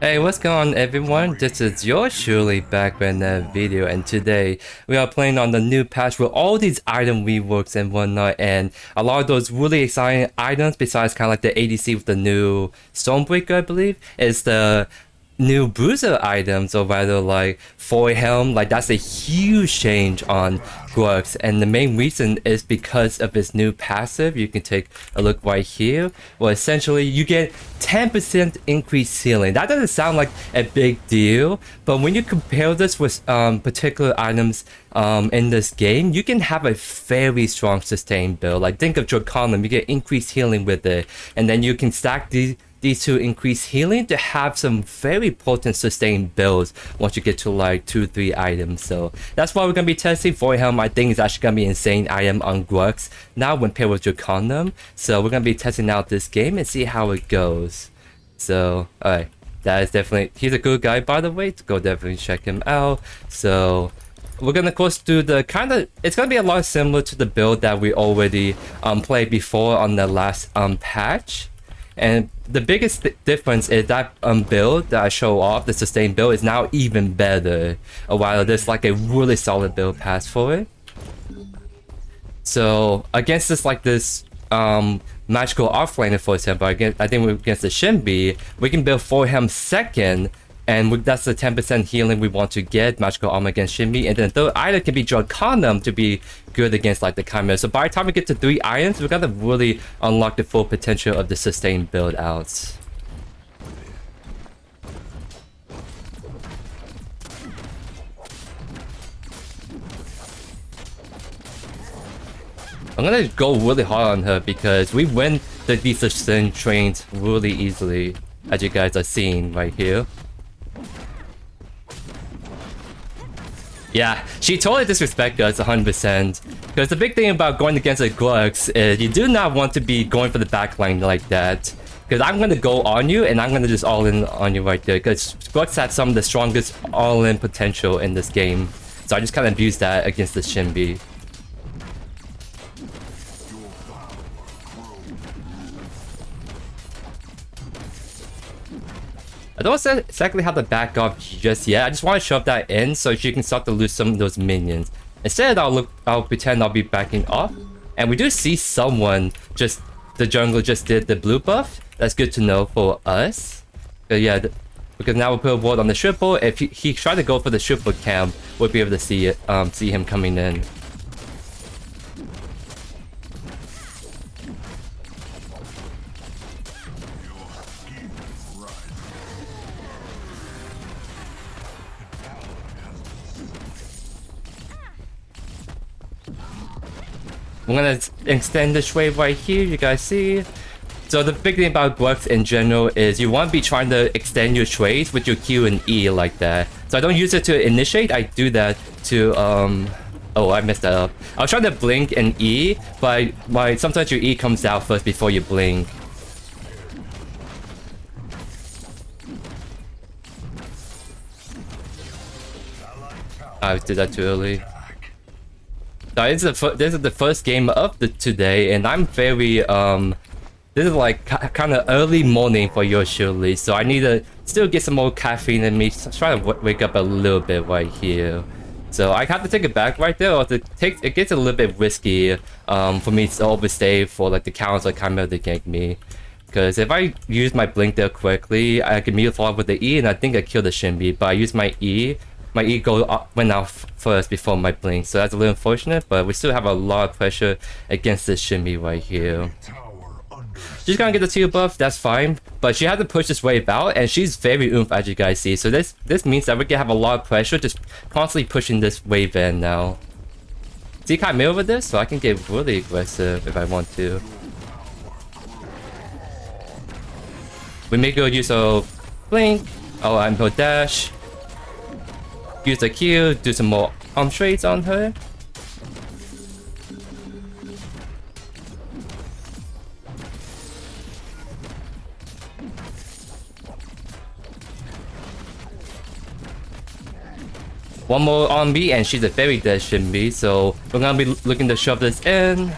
Hey, what's going on everyone? This is JoeYoursTruly back with another video, and today we are playing on the new patch with all these item reworks and whatnot, and a lot of those really exciting items besides kind of like the ADC with the new Stormbreaker, I believe, is the new bruiser items, or rather like for Helm. Like, that's a huge change on Grux, and the main reason is because of its new passive. You can take a look right here. Well, essentially you get 10% increased ceiling. That doesn't sound like a big deal, but when you compare this with particular items in this game, you can have a very strong sustain build. Like, think of Draconum, you get increased healing with it, and then you can stack these two increase healing to have some very potent sustained builds once you get to like 2-3 items. So that's why we're gonna be testing. Void Helm, I think, is actually gonna be an insane item on Grux now when paired with Draconum. So we're gonna be testing out this game and see how it goes. So alright, that is definitely, he's a good guy by the way, to go definitely check him out. So we're gonna of course do the kind of, it's gonna be a lot similar to the build that we already played before on the last patch. And the biggest difference is that build that I show off, the sustain build, is now even better. While there's like a really solid build pass for it. So against this magical offlaner, for example, I think against the Shinbi, we can build for him second, and that's the 10% healing we want to get, magical armor against Shinbi, and then third item can be Draconum to be good against like the Chimera. So by the time we get to 3 items, we're gonna really unlock the full potential of the sustained build outs. I'm gonna go really hard on her because we win these sustain trains really easily, as you guys are seeing right here. Yeah, she totally disrespected us 100%. Because the big thing about going against a Grux is you do not want to be going for the backline like that. Because I'm going to go on you and I'm going to just all in on you right there. Because Grux has some of the strongest all-in potential in this game. So I just kind of abuse that against the Shinbi. I don't know exactly how to back off just yet. I just want to shove that in so she can start to lose some of those minions. Instead, I'll pretend I'll be backing off. And we do see someone the jungler just did the blue buff. That's good to know for us. But yeah, because now we'll put a ward on the triple. If he tried to go for the triple camp, we'll be able to see him coming in. I'm gonna extend this wave right here, you guys see. So the big thing about Grux in general is you want to be trying to extend your trades with your Q and E like that. So I don't use it to initiate, I do that to oh, I messed that up. I was trying to blink and E, but sometimes your E comes out first before you blink. I did that too early. So this is the first game of today, and I'm very this is like kind of early morning for JoeYoursTruly, so I need to still get some more caffeine in me. So try to wake up a little bit right here. So I have to take it back right there, or it gets a little bit risky for me to overstay for like the counter Chimera to gank me. Because if I use my blink there quickly, I can immediately follow up with the E, and I think I kill the Shinbi. But I use my E. My E went out first before my blink, so that's a little unfortunate, but we still have a lot of pressure against this Shinbi right here. She's gonna get the 2 buff, that's fine, but she had to push this wave out, and she's very oomph, as you guys see. So this means that we can have a lot of pressure just constantly pushing this wave in now. See Chimera with this, so I can get really aggressive if I want to. We may go use a blink, I'm go dash. Use the Q, do some more arm trades on her. One more on me and she's a very dead Shinbi, so we're gonna be looking to shove this in.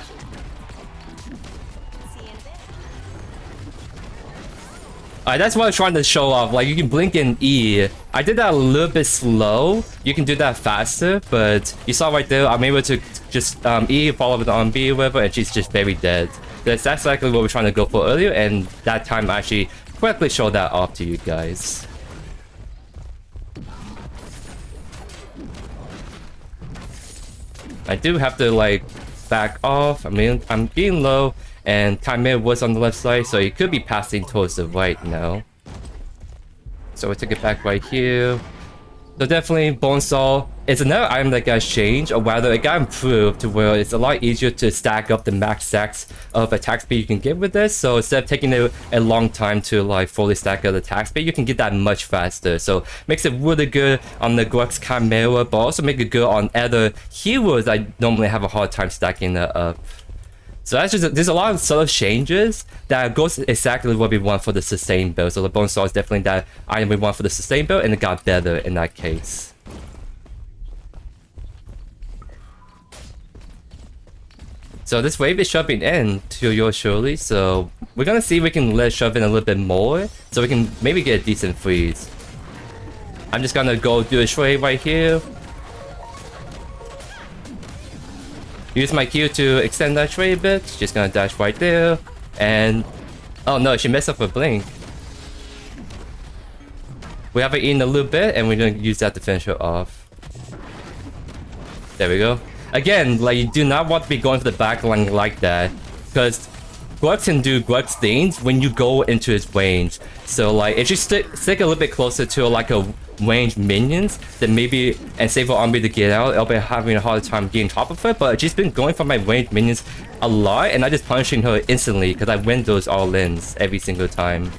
That's what I was trying to show off. Like, you can blink in E. I did that a little bit slow. You can do that faster, but you saw right there, I'm able to just E, follow with on B, whatever, and she's just very dead. That's exactly what we're trying to go for earlier, and that time I actually correctly showed that off to you guys. I do have to, like, back off. I mean, I'm being low, and Chimera was on the left side, so he could be passing towards the right now. So we take it back right here. So definitely, Bonesaw is another item that got changed, or rather, it got improved to where it's a lot easier to stack up the max stacks of attack speed you can get with this. So instead of taking a long time to like fully stack up the attack speed, you can get that much faster. So makes it really good on the Grux Chimera, but also make it good on other heroes I normally have a hard time stacking that up. So that's just there's a lot of subtle changes that goes exactly what we want for the sustain build. So the Bonesaw is definitely that item we want for the sustain build, and it got better in that case. So this wave is shoving in to JoeYoursTruly, so we're gonna see if we can let it shove in a little bit more, so we can maybe get a decent freeze. I'm just gonna go do a trade right here. Use my Q to extend that trade a bit. Just gonna dash right there. And... oh no, she messed up her blink. We haven't eaten a little bit, and we're gonna use that to finish her off. There we go. Again, like, you do not want to be going for the backline like that, because Grux can do Grux things when you go into his range. So like, if you stick a little bit closer to like a ranged minions, then maybe, and save for army to get out, I'll be having a hard time getting top of it. But she's been going for my ranged minions a lot, and I'm just punishing her instantly because I win those all-ins every single time.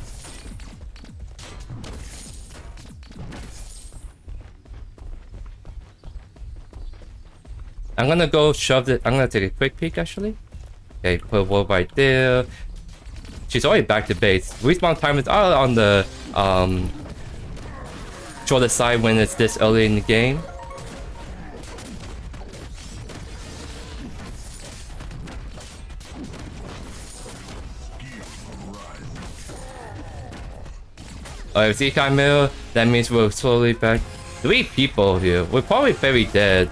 I'm gonna go shove it. I'm gonna take a quick peek actually. Okay, put a wall right there. She's already back to base. Respawn time is all on the shorter side when it's this early in the game. Alright, see Chimera, that means we're slowly back. 3 people here. We're probably very dead.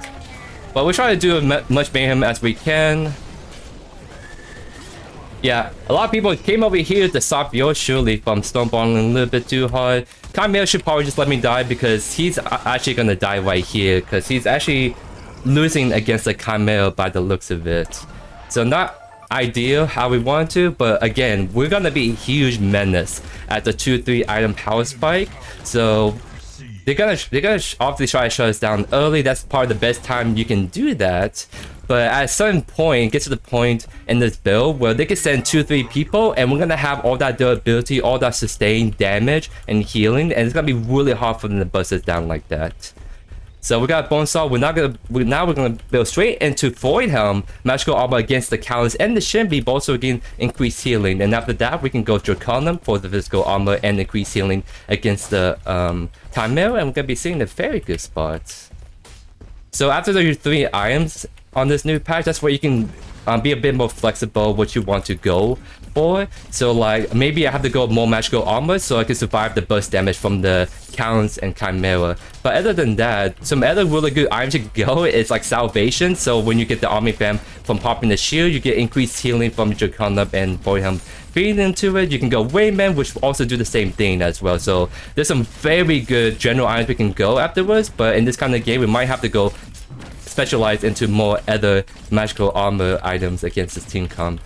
But we're trying to do as much mayhem as we can. Yeah, a lot of people came over here to stop JoeYoursTruly from snowballing a little bit too hard. Chimera should probably just let me die because he's actually gonna die right here because he's actually losing against the Chimera by the looks of it. So not ideal how we want to, but again, we're gonna be a huge menace at the 2-3 item power spike. So they're gonna obviously try to shut us down early. That's part of the best time you can do that. But at a certain point, get to the point in this build where they can send 2-3 people, and we're gonna have all that durability, all that sustained damage and healing, and it's gonna be really hard for them to bust us down like that. So we got Bonesaw. We're gonna build straight into Void Helm, magical armor against the Callus and the Shinbi, but also again increased healing. And after that, we can go Draconum for the physical armor and increased healing against the Chimera, and we're gonna be seeing a very good spot. So after the 3 items on this new patch, that's where you can be a bit more flexible what you want to go for. So like, maybe I have to go more magical armor so I can survive the burst damage from the Callus and Chimera. But other than that, some other really good items to go is like Salvation. So when you get the Army Fam from popping the shield, you get increased healing from Draconum and Void Helm feeding into it. You can go Raiment, which will also do the same thing as well. So there's some very good general items we can go afterwards, but in this kind of game, we might have to go specialize into more other magical armor items against this team comp.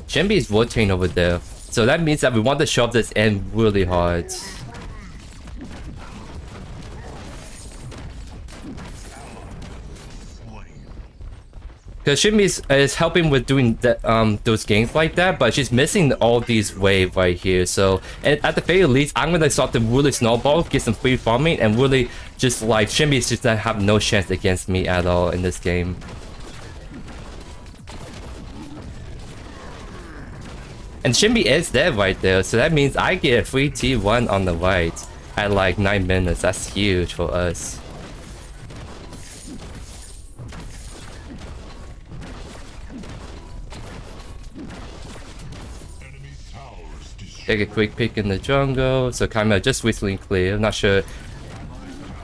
Shinbi is rotating over there, so that means that we want to shove this in really hard. Because Shinbi is helping with doing those games like that, but she's missing all these waves right here. So, and at the very least, I'm gonna start to really snowball, get some free farming, and really just like Shinbi's just gonna have no chance against me at all in this game. And Shinbi is dead right there, so that means I get a free T1 on the right at like 9 minutes. That's huge for us. Take a quick peek in the jungle. So Chimera just recently cleared. Not sure.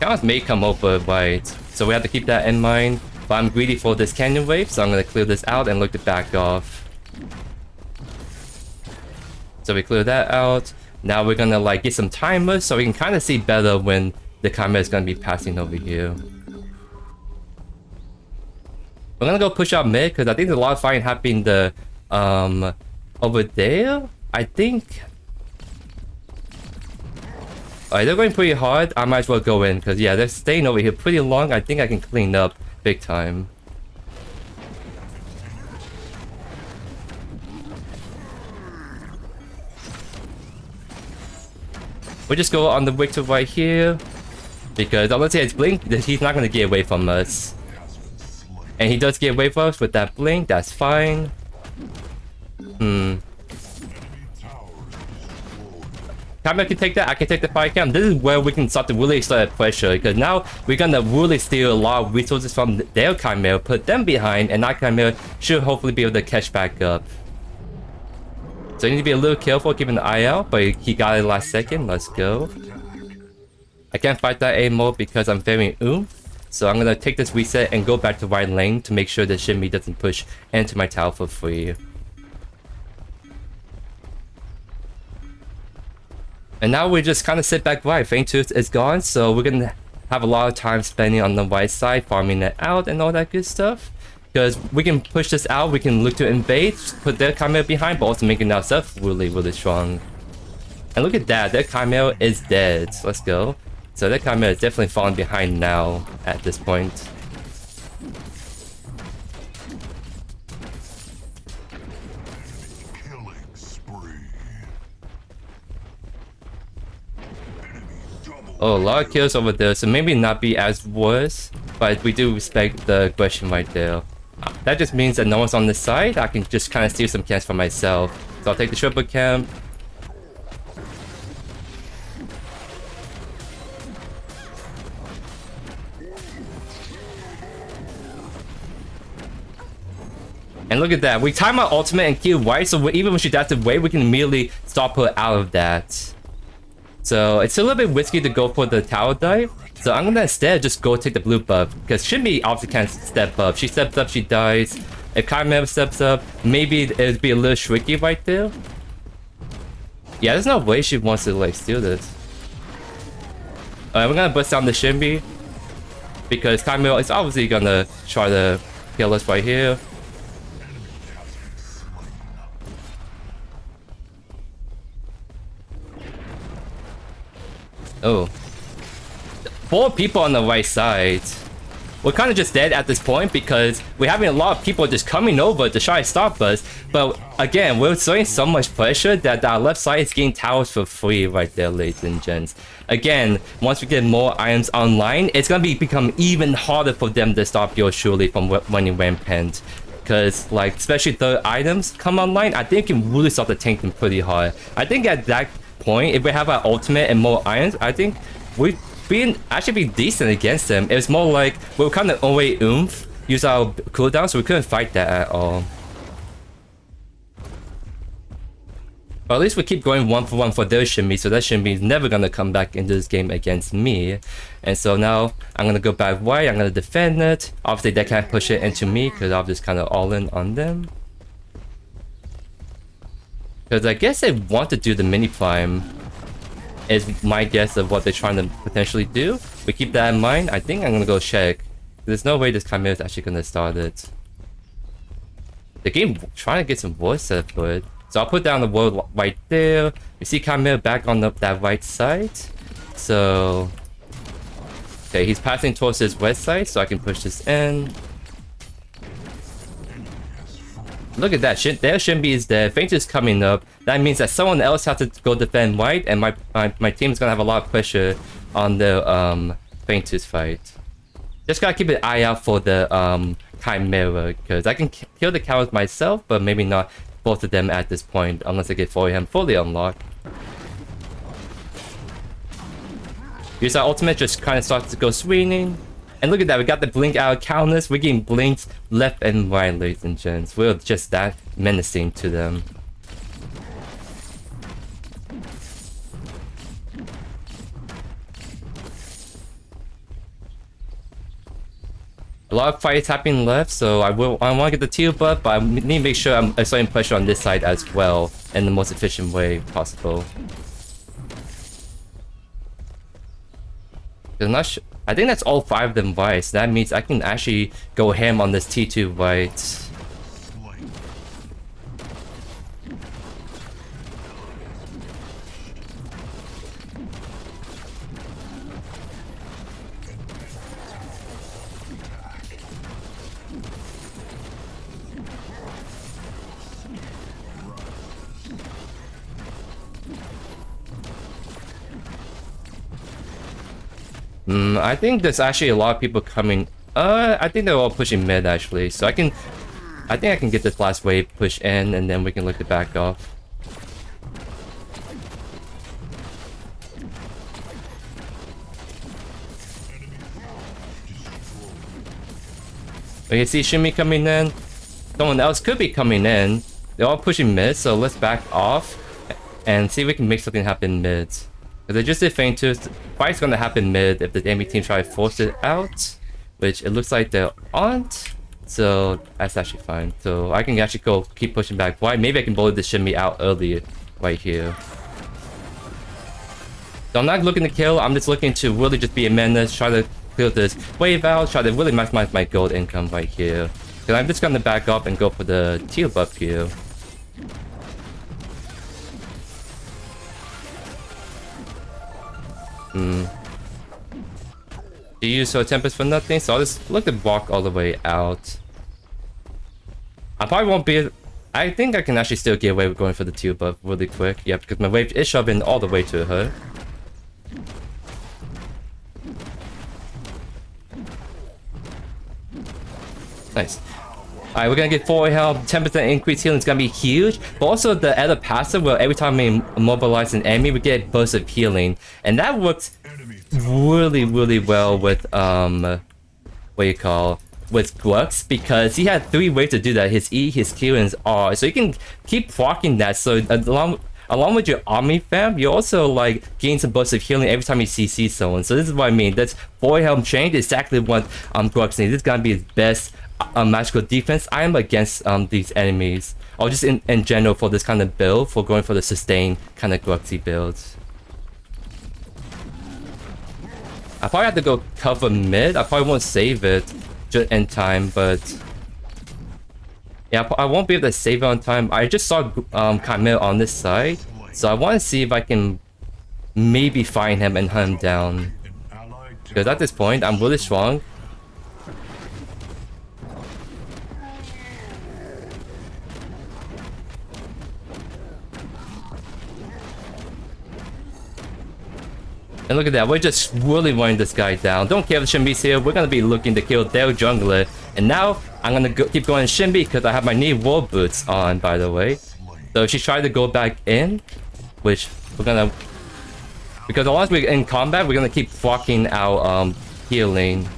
Chaos may come over, right? So we have to keep that in mind. But I'm greedy for this canyon wave, so I'm gonna clear this out and look to back off. So we clear that out. Now we're gonna like get some timers so we can kind of see better when the Chimera is gonna be passing over here. We're gonna go push out mid because I think there's a lot of fighting happening over there. I think. Alright, they're going pretty hard. I might as well go in because yeah, they're staying over here pretty long. I think I can clean up big time. We'll just go on the Victor right here because unless he has blink, he's not gonna get away from us. And he does get away from us with that blink. That's fine. Chimera can take that, I can take the fire cam. This is where we can start to really start pressure because now we're gonna really steal a lot of resources from their Chimera, put them behind, and our Chimera should hopefully be able to catch back up. So you need to be a little careful, keeping an eye out, but he got it last second. Let's go. I can't fight that anymore because I'm very so I'm gonna take this reset and go back to right lane to make sure that Shimmy doesn't push into my tower for free. And now we just kind of sit back right. Feint Tooth is gone, so we're gonna have a lot of time spending on the right side, farming it out and all that good stuff. Because we can push this out, we can look to invade, put their Chimera behind, but also making ourselves really, really strong. And look at that, their Chimera is dead. So let's go. So their Chimera is definitely falling behind now at this point. Oh, a lot of kills over there, so maybe not be as worse, but we do respect the aggression right there. That just means that no one's on this side. I can just kind of steal some camps for myself. So I'll take the triple camp. And look at that, we time our ultimate and kill white, so even when she dies away, we can immediately stop her out of that. So it's a little bit risky to go for the tower dive. So I'm gonna instead just go take the blue buff because Shimmy obviously can't step up. She steps up, she dies. If Chimera steps up, maybe it'd be a little tricky right there. Yeah, there's no way she wants to like steal this. Alright, we're gonna bust down the Shimmy because Chimera is obviously gonna try to kill us right here. Oh. 4 people on the right side. We're kind of just dead at this point because we're having a lot of people just coming over to try to stop us. But again, we're showing so much pressure that our left side is getting towers for free right there, ladies and gents. Again, once we get more items online, it's gonna become even harder for them to stop JoeYoursTruly from running rampant. Because, like, especially the items come online, I think it can really start to tank them pretty hard. I think at that point, if we have our ultimate and more irons, I think we'd actually be decent against them. It was more like we were kind of only use our cooldown, so we couldn't fight that at all. Or at least we keep going 1-for-1 for their Shimmy, so that Shimmy is never gonna come back into this game against me. And so now I'm gonna go back right, I'm gonna defend it. Obviously they can't push it into me because I'm just kind of all in on them. Because I guess they want to do the mini prime, is my guess of what they're trying to potentially do. But keep that in mind. I think I'm gonna go check. There's no way this Chimera is actually gonna start it. The game trying to get some voice set for it. So I'll put down the wall right there. You see Chimera back on that right side. So okay, he's passing towards his west side, so I can push this in. Look at that, their Shimby is dead, Feint is coming up. That means that someone else has to go defend white, and my team is gonna have a lot of pressure on the Feint fight. Just gotta keep an eye out for the Chimera, because I can kill the cowards myself, but maybe not both of them at this point, unless I get Him fully unlocked. Use our ultimate, just kind of starts to go swinging. And look at that, we got the blink out countless. We're getting blinked left and right, ladies and gents. We're just that menacing to them. A lot of fights happening left, so I want to get the teal buff, but I need to make sure I'm exerting pressure on this side as well in the most efficient way possible. I'm not sure. I think that's all 5 of them whites. That means I can actually go ham on this T2 white. I think there's actually a lot of people coming. I think they're all pushing mid actually, so I think I can get this last wave push in, and then we can look to back off. Okay, see Shimmy coming in. Someone else could be coming in. They're all pushing mid, so let's back off and see if we can make something happen mid. Because I just did feint too. Fight's gonna happen mid if the enemy team try to force it out, which it looks like they aren't. So that's actually fine. So I can actually go keep pushing back. Why? Maybe I can bullet the Shimmy out early right here. So I'm not looking to kill. I'm just looking to really just be a menace, try to clear this wave out, try to really maximize my gold income right here. Because I'm just gonna back up and go for the teal buff here. You use so Tempest for nothing, so I'll just look to walk all the way out. I probably won't be. I think I can actually still get away with going for the teal buff really quick. Yeah, because my wave is shoving all the way to her. Nice. Alright, we're gonna get 4 health, 10% increased healing is gonna be huge. But also the other passive where every time we immobilize an enemy, we get burst of healing. And that works really well with with Grux, because he had 3 ways to do that: his E, his Q, and his R. So you can keep proccing that. So along with your army fam, you also like gain some bursts of healing every time you CC someone. So this is what I mean. That's 4 helm chain is exactly what Grux needs. This is gonna be his best magical defense item against these enemies, or just in general for this kind of build, for going for the sustained kind of Gruxy builds. I probably have to go cover mid. I probably won't save it just in time, but yeah, I won't be able to save it on time. I just saw Chimera on this side, so I want to see if I can maybe find him and hunt him down. Because at this point, I'm really strong. And look at that, we're just really running this guy down. Don't care if Shimby's here, we're gonna be looking to kill their jungler. And now, I'm gonna keep going Shimby because I have my Nyr Warboots on, by the way. So if she tried to go back in, which we're gonna... Because as long as we're in combat, we're gonna keep flocking our healing.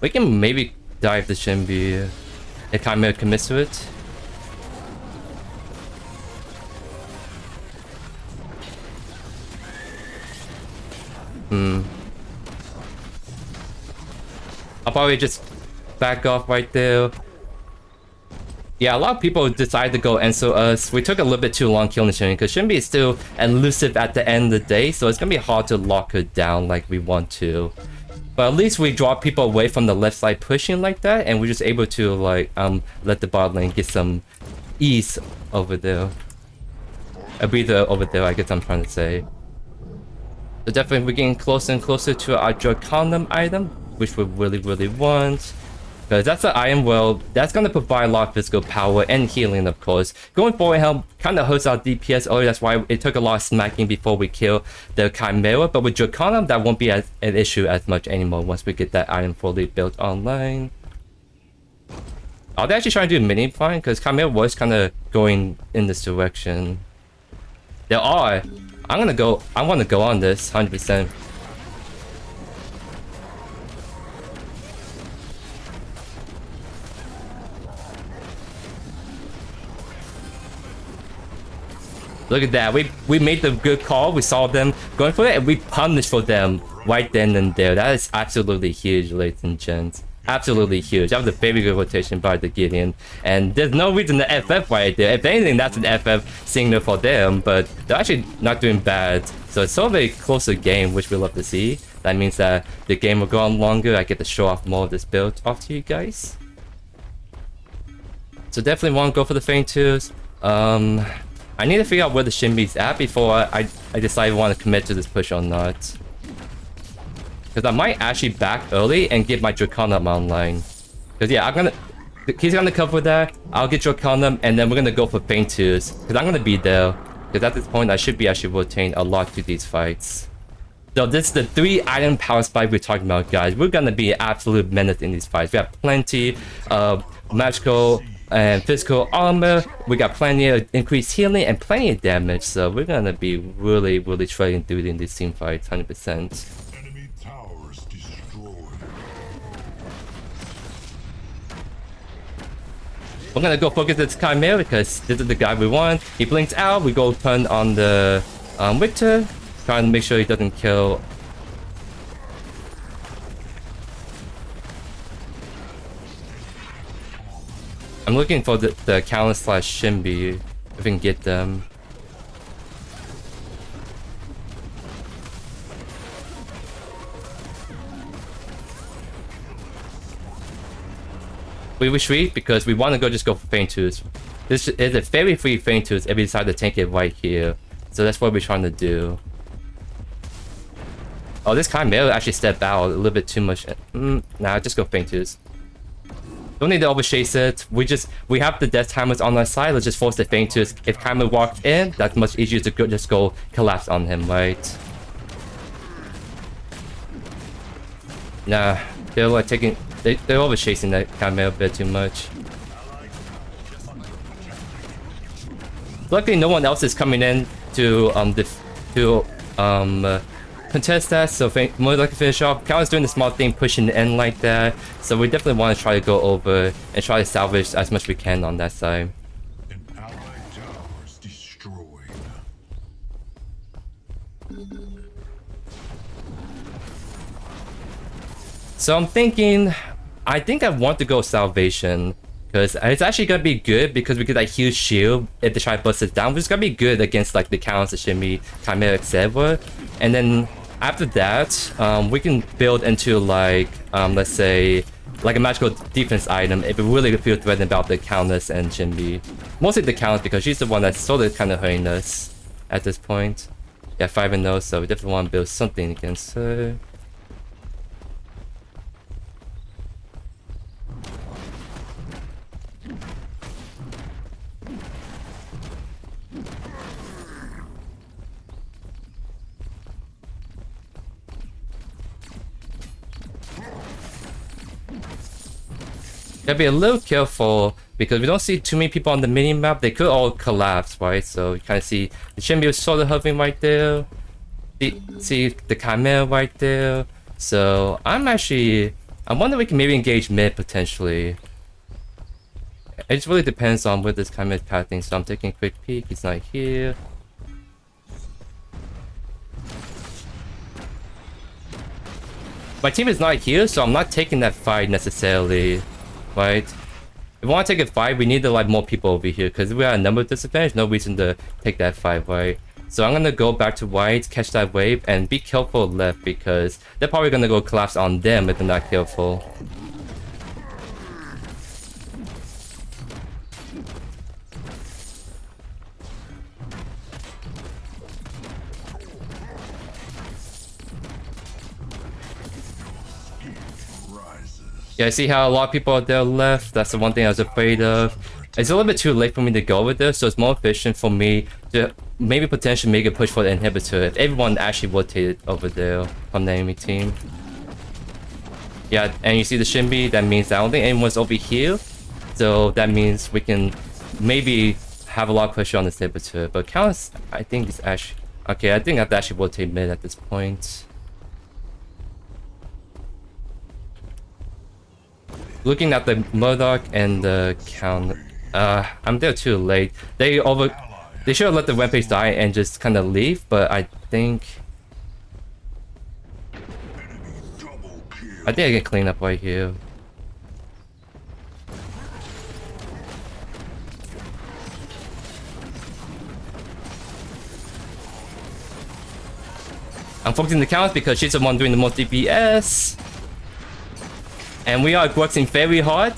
We can maybe dive the Shimby if Chimera commits to it. I'll probably just back off right there. Yeah, a lot of people decide to go Enso us. We took a little bit too long killing Shimby because Shimby is still elusive at the end of the day, so it's gonna be hard to lock her down like we want to. But at least we draw people away from the left side pushing like that, and we're just able to like let the bot lane get some ease over there. A breather over there, I guess I'm trying to say. So definitely we're getting closer and closer to our Draconum item, which we really want. Because that's an item, well, that's going to provide a lot of physical power and healing, of course. Going forward, Helm kind of hurts our DPS earlier, that's why it took a lot of smacking before we kill the Chimera. But with Draconum, that won't be an issue as much anymore once we get that item fully built online. Are they actually trying to do mini flying? Because Chimera was kind of going in this direction. They are. I want to go on this 100%. Look at that. We made the good call. We saw them going for it, and we punished for them right then and there. That is absolutely huge, ladies and gents. Absolutely huge. That was a very good rotation by the Gideon. And there's no reason to FF right there. If anything, that's an FF signal for them, but they're actually not doing bad. So it's so very closer game, which we love to see. That means that the game will go on longer. I get to show off more of this build off to you guys. So definitely want to go for the Feint Tools. I need to figure out where the Shinbi's at before I decide if I want to commit to this push or not. Because I might actually back early and get my Draconum online. Because yeah, he's gonna cover that. I'll get Draconum and then we're gonna go for Feint Tools. Because I'm gonna be there. Because at this point I should be actually rotating a lot to these fights. So this is the 3 item power spike we're talking about, guys. We're gonna be an absolute menace in these fights. We have plenty of magical and physical armor. We got plenty of increased healing and plenty of damage. So we're gonna be really trading through in these team fights, 100%. We're gonna go focus this Chimera because this is the guy we want. He blinks out, we go turn on the Victor, trying to make sure he doesn't kill. I'm looking for the counter slash Shinbi, if we can get them. We retreat because we want to just go for Feint Tools. This is a very free Feint Tools if we decide to tank it right here. So that's what we're trying to do. Oh, this Chimera actually stepped out a little bit too much. Nah, just go Feint Tools. Don't need to overchase it. We have the death timers on our side. Let's just force the Feint Tools. If Chimera walks in, that's much easier to just go collapse on him, right? Nah, they're like taking. They're over chasing that Chimera a bit too much. Luckily, no one else is coming in to contest that, so more likely to finish off. Cal's doing the small thing, pushing in like that, so we definitely want to try to go over and try to salvage as much as we can on that side. An allied tower is destroyed. So I'm thinking, I think I want to go Salvation, because it's actually gonna be good because we get that huge shield if they try to bust it down, which is gonna be good against like the counters, the shimmy, chimera, etc. And then after that, we can build into like let's say like a magical defense item if we really feel threatened about the counters and shimmy. Mostly the counters because she's the one that's sort of kind of hurting us at this point. Yeah, 5-0, so we definitely want to build something against her. Gotta be a little careful because we don't see too many people on the mini map. They could all collapse, right? So you kind of see the Shinbi was sort of hovering right there. See the Chimera right there. So I wonder if we can maybe engage mid potentially. It just really depends on where this Chimera is pathing. So I'm taking a quick peek. He's not here. My team is not here, so I'm not taking that fight necessarily. Right? If we want to take a fight, we need to like more people over here because we are a number disadvantage. No reason to take that fight, right? So I'm gonna go back to white, catch that wave, and be careful left because they're probably gonna go collapse on them if they're not careful. Yeah, I see how a lot of people out there left. That's the one thing I was afraid of. It's a little bit too late for me to go with this, so it's more efficient for me to maybe potentially make a push for the inhibitor if everyone actually rotated over there from the enemy team. Yeah, and you see the Shinbi, that means I don't think anyone's over here. So that means we can maybe have a lot of pressure on this inhibitor. But Counts, I think is actually... Okay, I think I have to actually rotate mid at this point. Looking at the Murdoch and the Count, I'm there too late. They They should have let the Rampage die and just kind of leave, but I think I can clean up right here. I'm focusing the counters because she's the one doing the most DPS. And we are Gruxing very hard.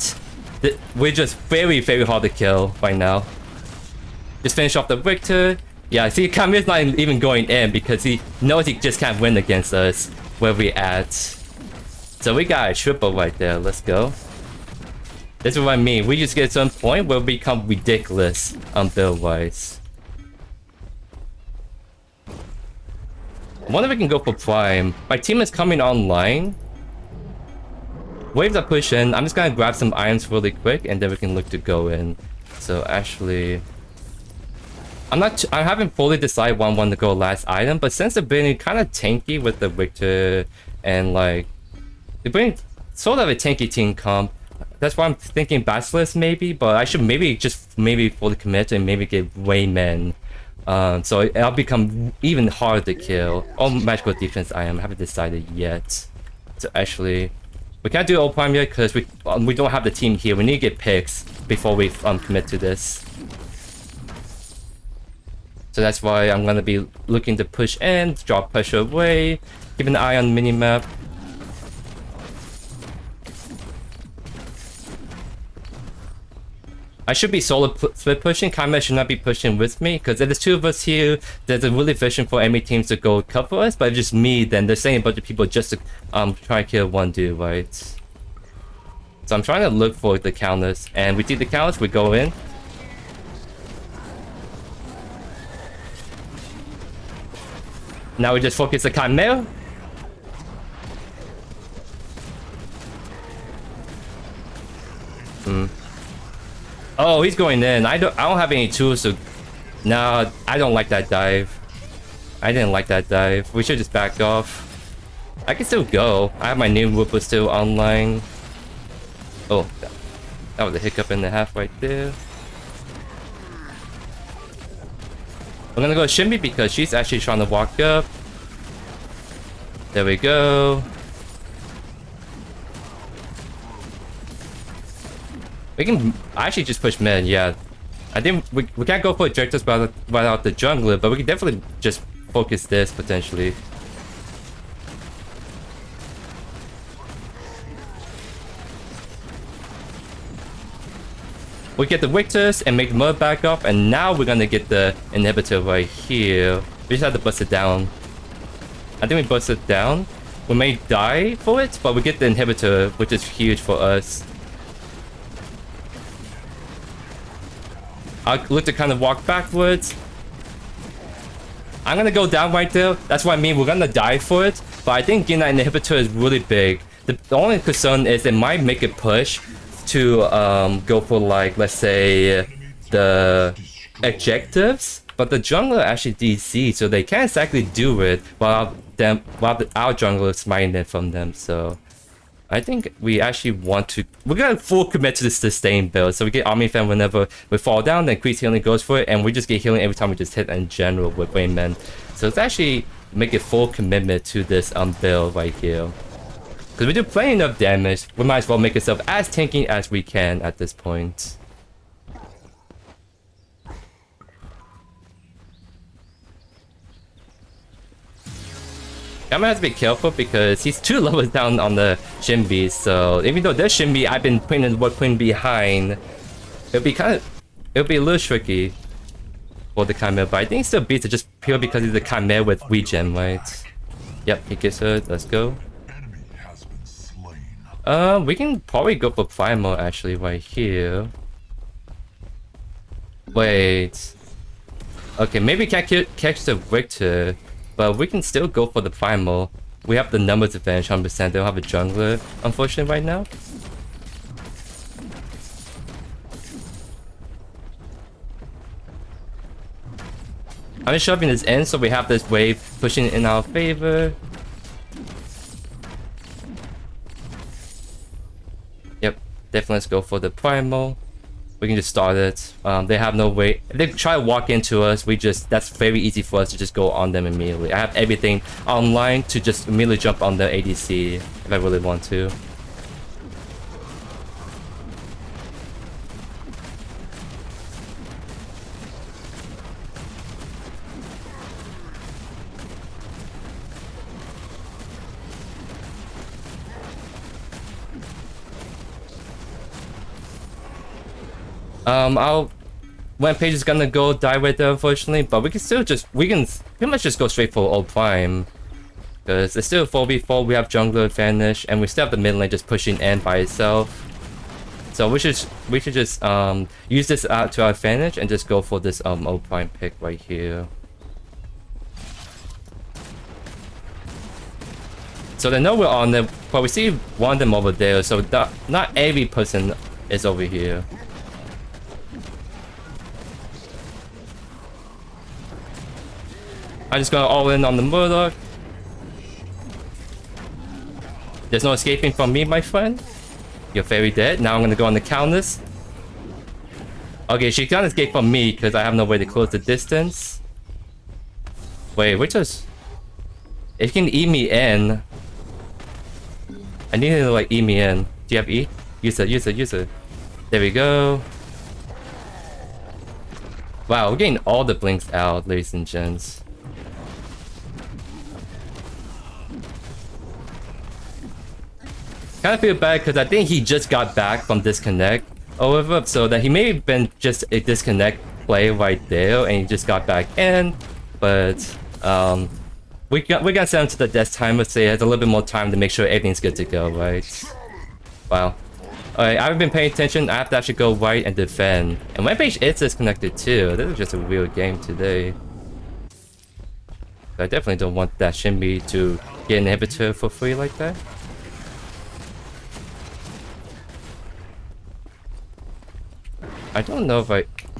We're just very, very hard to kill right now. Just finish off the Victor. Yeah, see, Kamir's not even going in because he knows he just can't win against us where we at. So we got a triple right there. Let's go. This is what I mean. We just get to some point where we become ridiculous build-wise. I wonder if we can go for Prime. My team is coming online. Waves are pushing. I'm just gonna grab some items really quick and then we can look to go in. So actually, I haven't fully decided what I want to go last item, but since they're being kind of tanky with the Victor and like they're bringing sort of a tanky team comp, that's why I'm thinking Basilisk maybe, but I should maybe fully commit and maybe get Raiment. So it'll become even harder to kill. Or magical defense I haven't decided yet. So actually, we can't do all prime yet because we don't have the team here. We need to get picks before we commit to this. So that's why I'm gonna be looking to push in, drop pressure away, keep an eye on the minimap. I should be solo split pushing. Kame should not be pushing with me because if there's two of us here, there's a really vision for enemy teams to go cover us. But if it's just me, then they're saying a bunch of people just to try to kill one dude, right? So I'm trying to look for the counters, and we see the counters, we go in. Now we just focus the Chimera. Oh, he's going in. I don't have any tools, so no, I don't like that dive. I didn't like that dive. We should just back off. I can still go. I have my Nyr Warboots still online. Oh, that was a hiccup in the half right there. I'm gonna go Shimmy because she's actually trying to walk up. There we go. We can actually just push mid, yeah. I think we can't go for objectives without the jungler, but we can definitely just focus this potentially. We get the Victors and make the mud back up, and now we're gonna get the inhibitor right here. We just have to bust it down. I think we bust it down. We may die for it, but we get the inhibitor, which is huge for us. I'll look to kind of walk backwards. I'm gonna go down right there. That's what I mean. We're gonna die for it. But I think getting that inhibitor is really big. The only concern is it might make it push to go for, like, let's say the objectives. But the jungler actually DC, so they can't exactly do it while our jungler is smiting it from them. So I think we actually want to... We're gonna full commit to the sustain build. So we get Army Fan whenever we fall down, then increase healing goes for it, and we just get healing every time we just hit in general with Raiment. So it's actually make a full commitment to this build right here. Because we do plenty enough damage, we might as well make ourselves as tanky as we can at this point. I'm gonna have to be careful because he's 2 levels down on the Shinbi, so even though this Shinbi I've been putting behind, it'll be a little tricky for the Chimera, but I think he still beats it just purely because he's the Chimera with regen, right? Yep, he gets her, let's go. We can probably go for Primal actually right here. Wait. Okay, maybe we can't catch the Victor. But we can still go for the primal. We have the numbers advantage 100%. They don't have a jungler, unfortunately, right now. I'm just shoving this in so we have this wave pushing in our favor. Yep, definitely let's go for the primal. We can just start it. They have no way. If they try to walk into us, that's very easy for us to just go on them immediately. I have everything online to just immediately jump on the ADC if I really want to. Our Rampage is gonna go die right there, unfortunately, but we can pretty much just go straight for old Prime. Because it's still 4v4, we have jungler advantage, and we still have the mid lane just pushing in by itself. So we should just use this out to our advantage and just go for this old Prime pick right here. So they know we're on them, but we see one of them over there, so not every person is over here. I'm just gonna all in on the Murdoch. There's no escaping from me, my friend. You're very dead. Now I'm gonna go on the counters. Okay, she can't escape from me because I have no way to close the distance. Wait, which is... It can E me in. I need to like E me in. Do you have E? Use it. There we go. Wow, we're getting all the blinks out, ladies and gents. Kind of feel bad because I think he just got back from disconnect, however, so that he may have been just a disconnect play right there and he just got back in, but we got sent him to the death timer, so he has a little bit more time to make sure everything's good to go, right? Wow. Alright, I haven't been paying attention. I have to actually go right and defend. And my page is disconnected too. This is just a weird game today. I definitely don't want that Shinbi to get an inhibitor for free like that. I don't know if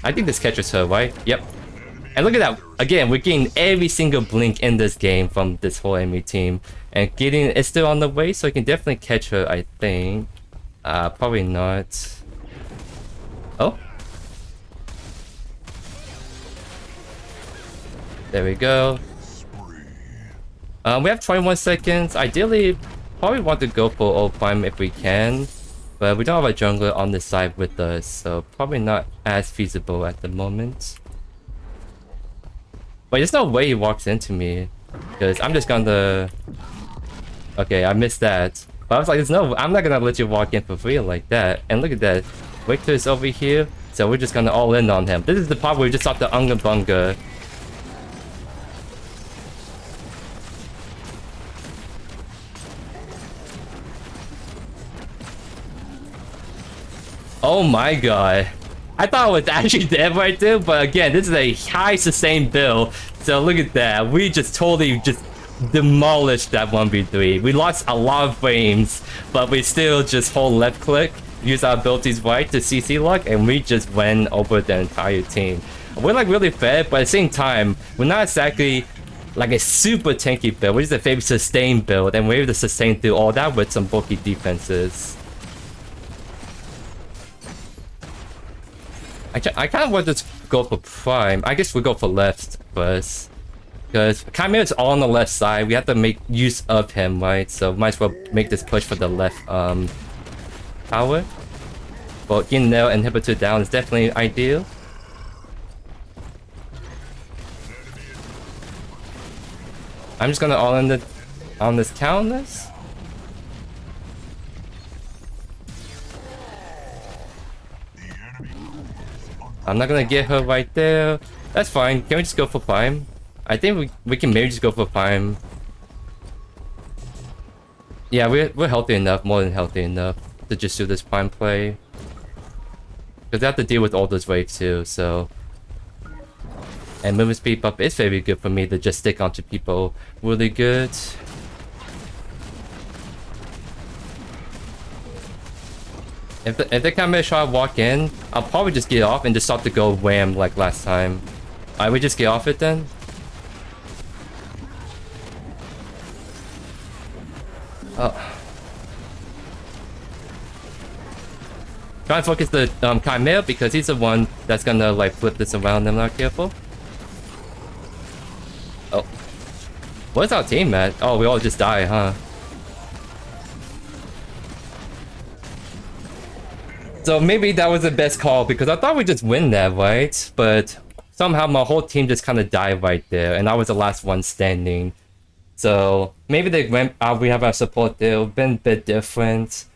I think this catches her, right? Yep. And look at that. Again, we're getting every single blink in this game from this whole enemy team. And getting it's still on the way, so I can definitely catch her, I think. Probably not. Oh. There we go. We have 21 seconds. Ideally, probably want to go for old Prime if we can. But we don't have a jungler on this side with us, so probably not as feasible at the moment. Wait, there's no way he walks into me. Because I'm just gonna... Okay, I missed that. But I was like, there's no... I'm not gonna let you walk in for free like that. And look at that. Victor is over here, so we're just gonna all in on him. This is the part where we just saw the Unga Bunga. Oh my god. I thought I was actually dead right there, but again, this is a high sustain build. So look at that. We just totally just demolished that 1v3. We lost a lot of frames, but we still just hold left click, use our abilities right to CC lock, and we just went over the entire team. We're like really fair, but at the same time, we're not exactly like a super tanky build. We're just a very sustained build, and we're able to sustain through all that with some bulky defenses. I kind of want to go for Prime. I guess we'll go for left first. Because Chimera's all on the left side. We have to make use of him, right? So might as well make this push for the left tower. But getting Nail inhibitor down is definitely ideal. I'm just gonna all in on this countess. I'm not gonna get her right there. That's fine. Can we just go for Prime? I think we can maybe just go for Prime. Yeah, we're healthy enough, more than healthy enough to just do this Prime play. Because they have to deal with all those waves too, so... And movement speed up is very good for me to just stick onto people really good. If they come in try to walk in, I'll probably just get off and just start to go wham like last time. Alright, we just get off it then? Oh. Trying to focus the Chimera because he's the one that's gonna like flip this around. I'm not careful. Oh, what's our team at? Oh, we all just die, huh? So maybe that was the best call because I thought we just win that, right? But somehow my whole team just kind of died right there, and I was the last one standing. So maybe they went out. We have our support there. It's been a bit different.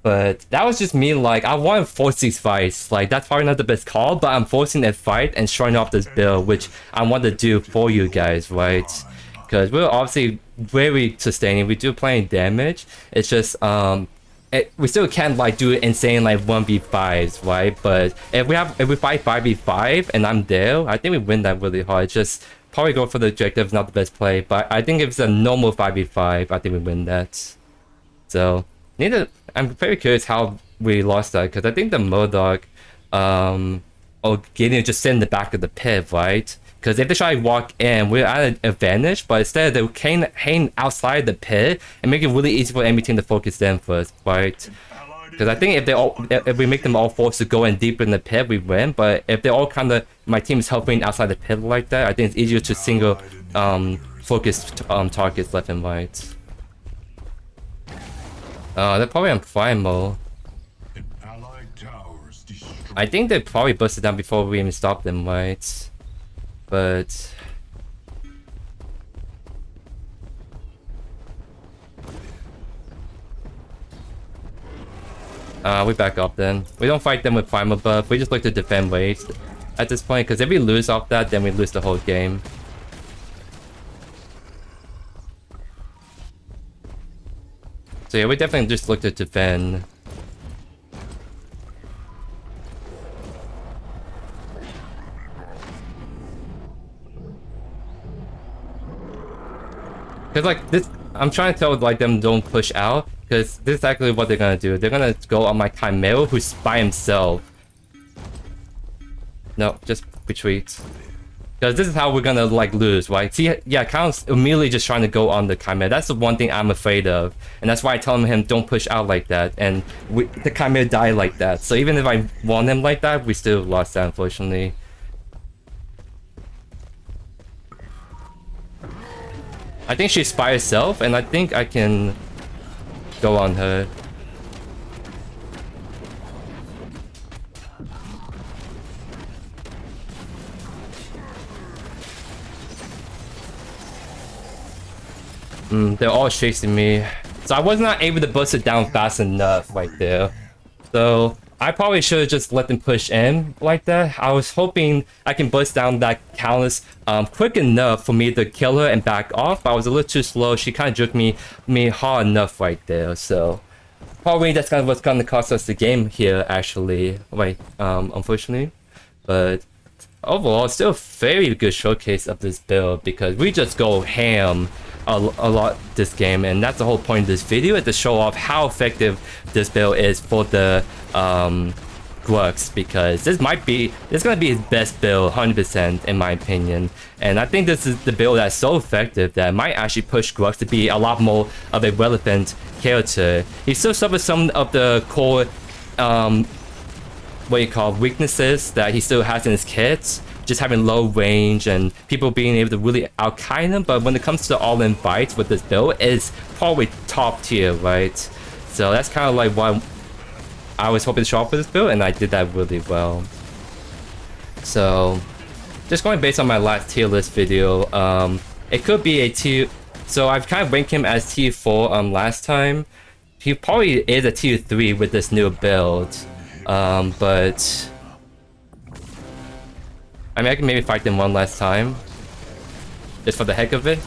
But that was just me, like, I want to force these fights. Like, that's probably not the best call, but I'm forcing a fight and showing off this build, which I want to do for you guys, right? Because we're obviously very sustaining. We do plenty damage. It's just, we still can't, like, do insane, like, 1v5s, right? But if we fight 5v5 and I'm there, I think we win that really hard. It's just probably go for the objective is not the best play, but I think if it's a normal 5v5, I think we win that. So, I'm very curious how we lost that, because I think the Murdoch or Gideon just sit in the back of the pit, right? Because if they try to walk in, we're at an advantage, but instead they can hang outside the pit and make it really easy for enemy team to focus them first, right? Because I think if we make them all forced to go in deeper in the pit, we win. But if they're all kind of, my team is helping outside the pit like that, I think it's easier to single focus targets left and right. They're probably on primal. I think they probably busted down before we even stopped them, right? But we back up then. We don't fight them with primal buff. We just look to defend waves at this point, because if we lose off that, then we lose the whole game. So yeah, we definitely just look to defend. Cause like this, I'm trying to tell like them don't push out, because this is exactly what they're gonna do. They're gonna go on my Chimera who's by himself. No, just retreat. Because this is how we're gonna like lose, right? See, yeah, Count's immediately just trying to go on the Chimera. That's the one thing I'm afraid of, and that's why I tell him don't push out like that. And the Chimera die like that. So even if I want him like that, we still lost that, unfortunately. I think she's by herself, and I think I can go on her. They're all chasing me. So I was not able to bust it down fast enough right there. So I probably should have just let them push in like that. I was hoping I can bust down that Countess quick enough for me to kill her and back off, but I was a little too slow. She kind of jerked me hard enough right there. So probably that's kind of what's going to cost us the game here, actually. Right, unfortunately. But overall, still a very good showcase of this build, because we just go ham a lot this game, and that's the whole point of this video, is to show off how effective this build is for the Grux, because this gonna be his best build 100% in my opinion. And I think this is the build that's so effective that might actually push Grux to be a lot more of a relevant character. He still suffers some of the core weaknesses that he still has in his kits, just having low range and people being able to really out-kite him. But when it comes to all-in fights with this build, it's probably top tier, right? So that's kind of like what I was hoping to show off for this build, and I did that really well. So just going based on my last tier list video, it could be a tier. So I've kind of ranked him as tier 4 last time. He probably is a tier 3 with this new build, but I mean, I can maybe fight them one last time, just for the heck of it.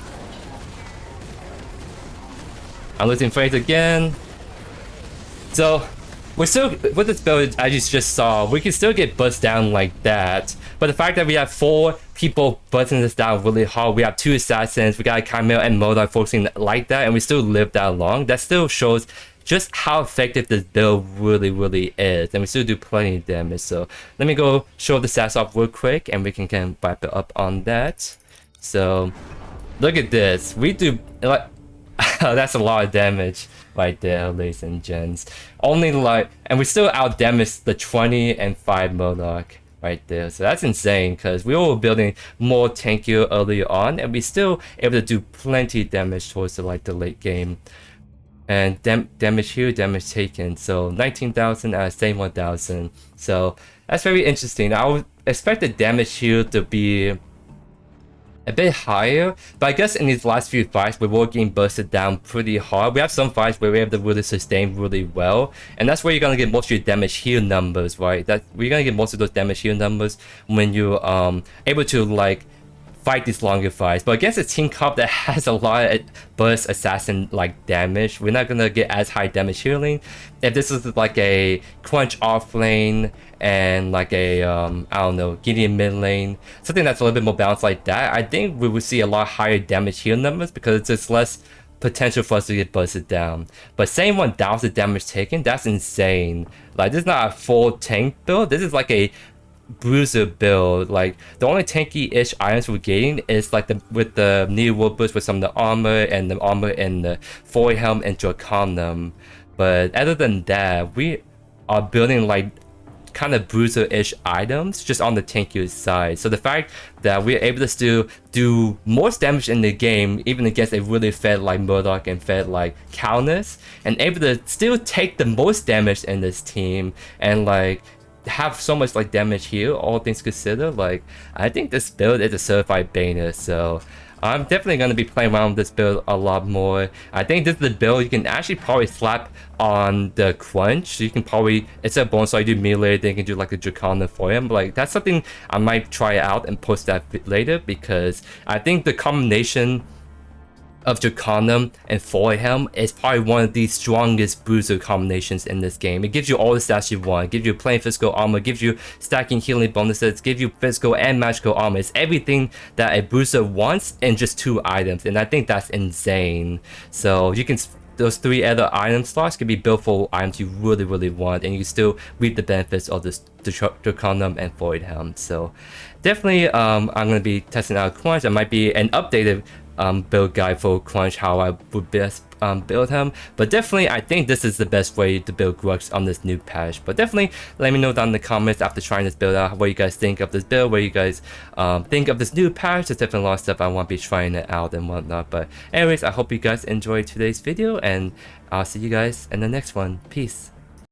I'm losing frames again. So we're still, with this build, as you just saw, we can still get buzzed down like that. But the fact that we have 4 people buzzing this down really hard, we have 2 assassins, we got a Chimera and Murdoch focusing like that, and we still live that long, that still shows just how effective this build really is, and we still do plenty of damage. So let me go show the stats off real quick, and we can kind of wrap it up on that. So look at this, we do like that's a lot of damage. right there, ladies and gents. Only like, and we still out damaged the 20 and 5 Monarch right there. So that's insane because we were building more tankier early on, and we still able to do plenty damage towards the like the late game. And damage here, damage taken. So 19,000 out of 71,000. So that's very interesting. I would expect the damage here to be a bit higher, but I guess in these last few fights we were getting bursted down pretty hard. We have some fights where we're able to really sustain really well, and that's where you're gonna get most of your damage heal numbers, right? That we're gonna get most of those damage heal numbers when you're able to like fight these longer fights. But against a team comp that has a lot of burst assassin like damage, we're not gonna get as high damage healing. If this is like a crunch offlane and like a I don't know, Gideon mid lane, something that's a little bit more balanced like that, I think we would see a lot higher damage heal numbers because it's just less potential for us to get busted down. But saying 1,000 damage taken, that's insane. Like, this is not a full tank build, this is like a bruiser build. Like, the only tanky-ish items we're getting is like with the Nyr Warboots with some of the armor and the foil helm and Draconum. But other than that, we are building like kind of bruiser-ish items just on the tankier side. So the fact that we're able to still do most damage in the game, even against a really fed like Murdoch and fed like Calnus, and able to still take the most damage in this team and like have so much like damage here, all things considered, like I think this build is a certified banger. So I'm definitely going to be playing around with this build a lot more. I think this is the build you can actually probably slap on the crunch. So you can probably, instead of Bonesaw, you do melee, then you can do like a Draconum for him. But like, that's something I might try out and post that later, because I think the combination of Draconum and foil helm is probably one of the strongest bruiser combinations in this game. It gives you all the stats you want. It gives you plain physical armor, gives you stacking healing bonuses, gives you physical and magical armor. It's everything that a bruiser wants in just 2 items, and I think that's insane. So you can, those 3 other item slots can be built for items you really want, and you can still reap the benefits of this Draconum and foil helm. So definitely I'm going to be testing out Crunch. There might be an updated build guide for Crunch, how I would best build him. But definitely I think this is the best way to build Grux on this new patch. But definitely let me know down in the comments after trying this build out what you guys think of this build, what you guys think of this new patch. There's definitely a lot of stuff I want to be trying it out and whatnot. But anyways, I hope you guys enjoyed today's video, and I'll see you guys in the next one. Peace.